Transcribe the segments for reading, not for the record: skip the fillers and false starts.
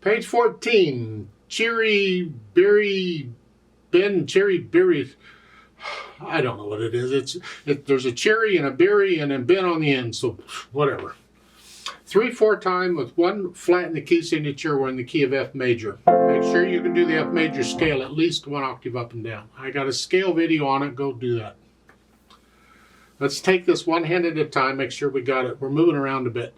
Page 14, Ciribiribin, Ciribiribin. I don't know what it is. There's a cherry and a berry and a bin on the end, so whatever. 3/4 time with one flat in the key signature. We're in the key of F major. Make sure you can do the F major scale at least 1 octave up and down. I got a scale video on it. Go do that. Let's take this one hand at a time. Make sure we got it. We're moving around a bit.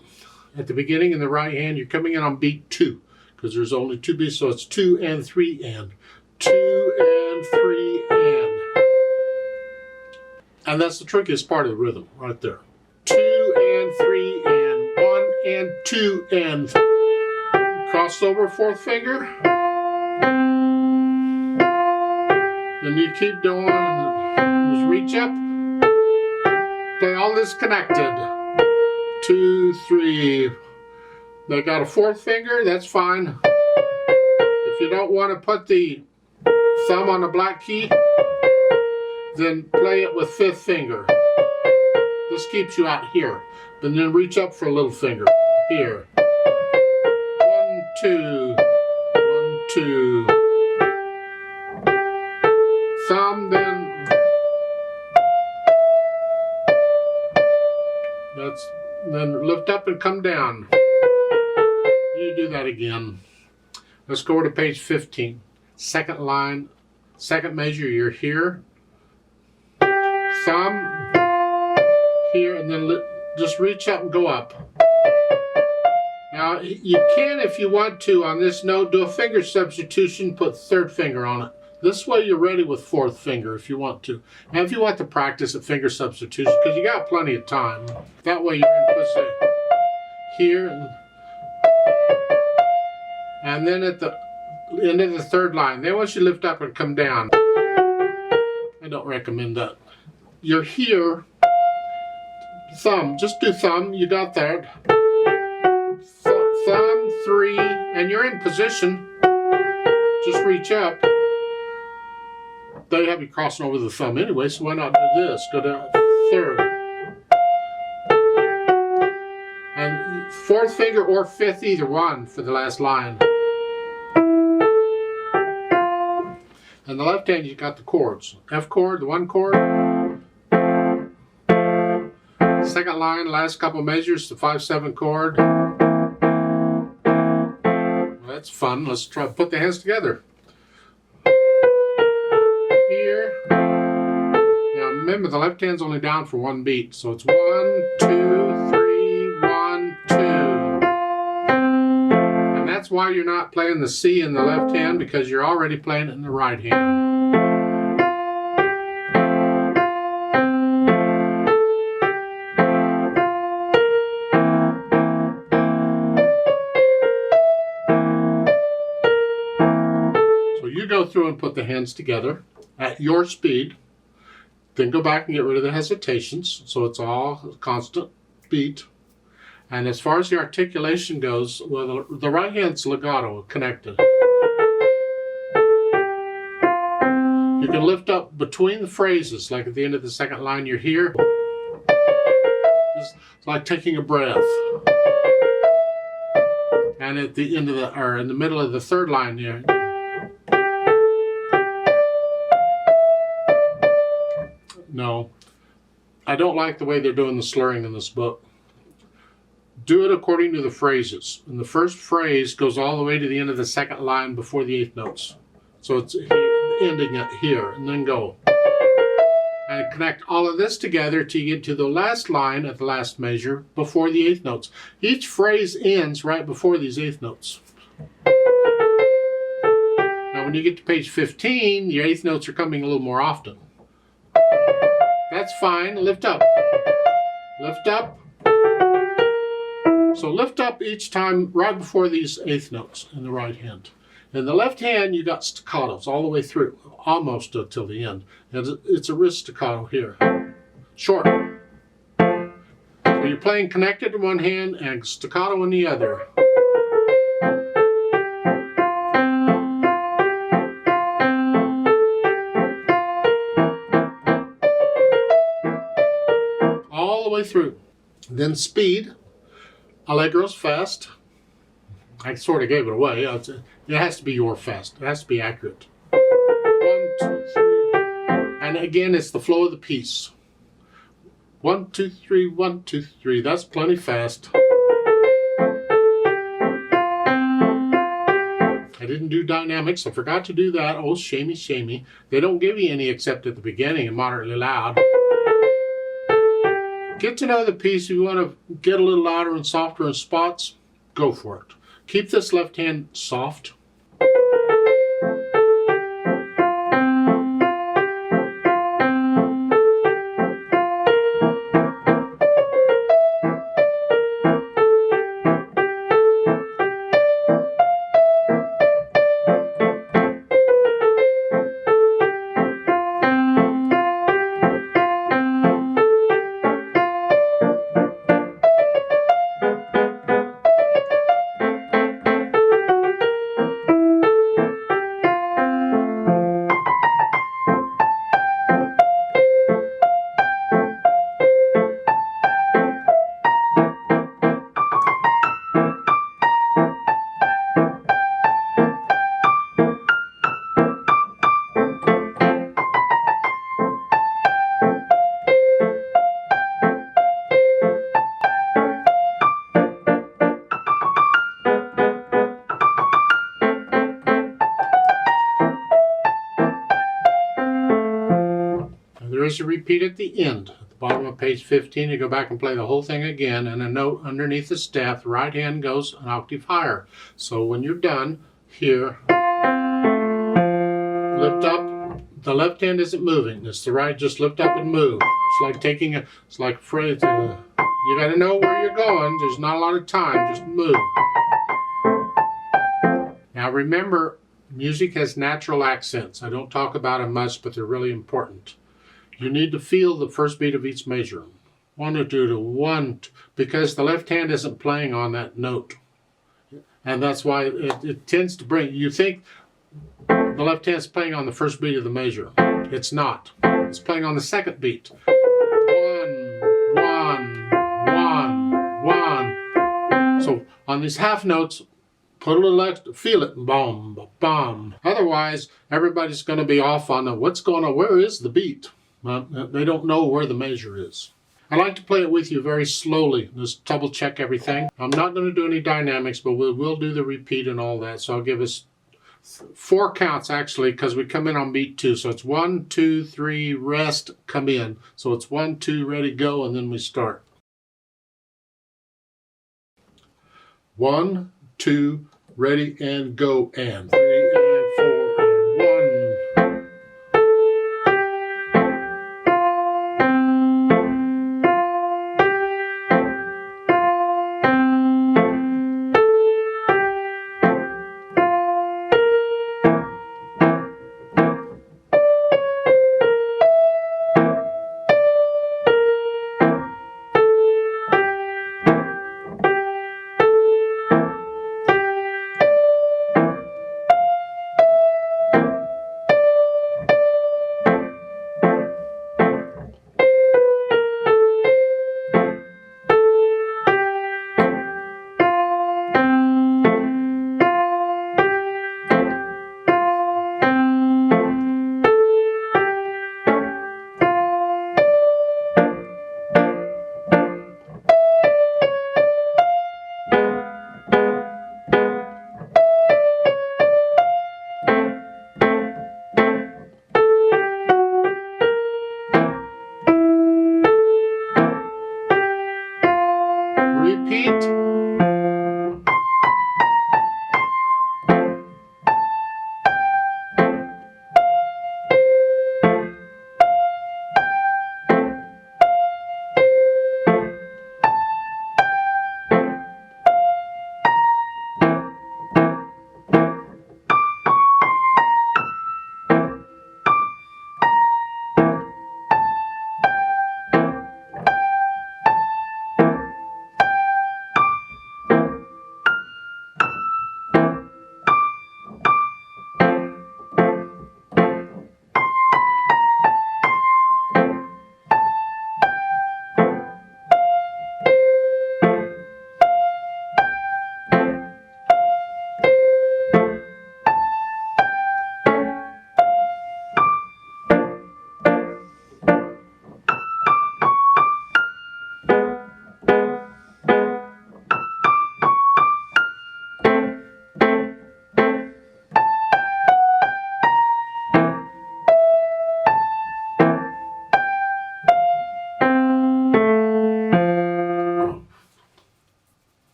At the beginning in the right hand, you're coming in on beat 2 because there's only 2 beats, so it's 2 and 3 and 2 and 3 and. And that's the trickiest part of the rhythm right there. 2 and 3 and 1 and 2 and. Cross over 4th finger. Then you keep doing. Just reach up. Play all this connected. 2, 3. They got a 4th finger. That's fine. If you don't want to put the thumb on the black key, then play it with 5th finger. This keeps you out here. But then reach up for a little finger. Here. 1, 2. 1, 2. Thumb, then. Then lift up and come down. You do that again. Let's go to page 15. 2nd line, 2nd measure, you're here. Thumb here, and then just reach up and go up. Now you can, if you want to, on this note, do a finger substitution, put 3rd finger on it. This way you're ready with 4th finger if you want to. And if you want to practice at finger substitution, because you got plenty of time. That way you're in position here, and then at the end of the 3rd line. Then once you lift up and come down, I don't recommend that. You're here, thumb, just do thumb, you got that. Thumb, 3, and you're in position. Just reach up. They have you crossing over the thumb anyway, so why not do this? Go down 3rd. And 4th finger or 5th, either one for the last line. And the left hand, you got the chords. F chord, the 1 chord. 2nd line, last couple measures, the 5/7 chord. Well, that's fun. Let's try to put the hands together. Here. Now remember, the left hand's only down for 1 beat, so it's 1, 2, 3, 1, 2. And that's why you're not playing the C in the left hand, because you're already playing it in the right hand. So you go through and put the hands together at your speed, then go back and get rid of the hesitations, so it's all a constant beat. And as far as the articulation goes, well, the right hand's legato, connected. You can lift up between the phrases, like at the end of the 2nd line, you're here. It's like taking a breath. And at the end of the, or in the middle of the 3rd line, here. No, I don't like the way they're doing the slurring in this book. Do it according to the phrases. And the first phrase goes all the way to the end of the 2nd line before the 8th notes. So it's ending it here, and then go. And connect all of this together to get to the last line at the last measure before the 8th notes. Each phrase ends right before these 8th notes. Now when you get to page 15, your 8th notes are coming a little more often. That's fine. Lift up. Lift up. So lift up each time right before these 8th notes in the right hand. In the left hand, you got staccatos all the way through, almost till the end. And it's a wrist staccato here. Short. So you're playing connected in one hand and staccato in the other. All the way through. Then speed. Allegro's fast. I sort of gave it away. It has to be your fast. It has to be accurate. 1, 2, 3. And again, it's the flow of the piece. 1, 2, 3, 1, 2, 3. That's plenty fast. I didn't do dynamics. I forgot to do that. Oh, shamey, shamey. They don't give you any except at the beginning and moderately loud. Get to know the piece. If you want to get a little louder and softer in spots, go for it. Keep this left hand soft. There is a repeat at the end. At the bottom of page 15, you go back and play the whole thing again, and a note underneath the staff, the right hand goes an octave higher. So when you're done, here, lift up. The left hand isn't moving. It's the right, just lift up and move. It's like taking a, it's like phrase. You got to know where you're going. There's not a lot of time. Just move. Now remember, music has natural accents. I don't talk about them much, but they're really important. You need to feel the first beat of each measure. 1 to 2 to 1, because the left hand isn't playing on that note. And that's why it tends to bring, you think the left hand's playing on the first beat of the measure. It's not. It's playing on the second beat. 1, 1, 1, 1. So on these half notes, put a little extra, feel it, boom, boom. Otherwise, everybody's going to be off on what's going on, where is the beat? They don't know where the measure is. I like to play it with you very slowly, just double check everything. I'm not going to do any dynamics, but we will do the repeat and all that. So I'll give us 4 counts actually, because we come in on beat 2. So it's 1, 2, 3, rest, come in. So it's 1, 2, ready, go, and then we start. 1, 2, ready, and go, and 3.